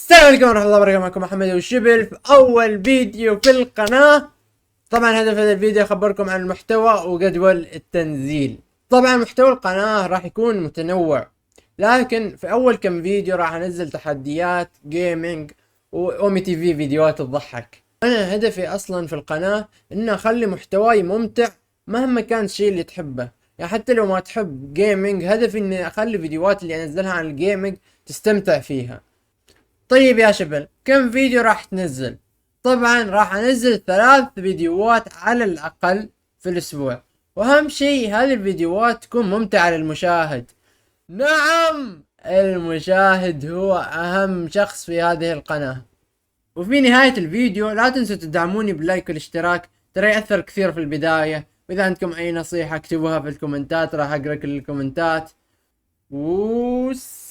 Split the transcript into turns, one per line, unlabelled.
السلام عليكم ورحمة الله وبركاته. معكم محمد والشبل في أول فيديو في القناة. طبعا هدف هذا الفيديو أخبركم عن المحتوى وجدول التنزيل. طبعا محتوى القناة راح يكون متنوع، لكن في أول كم فيديو راح أنزل تحديات جيمنج وأومي تي في فيديوهات تضحك. أنا هدفي أصلا في القناة إن أخلي محتواي ممتع مهما كان الشيء اللي تحبه. يعني حتى لو ما تحب جيمنج، هدفي إني أخلي فيديوهات اللي أنزلها عن الجيمنج تستمتع فيها. طيب يا شبل، كم فيديو راح تنزل؟ طبعا راح انزل 3 فيديوهات على الاقل في الاسبوع، واهم شيء هذه الفيديوهات تكون ممتعة للمشاهد. نعم، المشاهد هو اهم شخص في هذه القناة. وفي نهاية الفيديو لا تنسوا تدعموني باللايك والاشتراك، ترى يأثر كثير في البداية. واذا عندكم اي نصيحة اكتبوها في الكومنتات، راح اقرا كل الكومنتات. والسلام.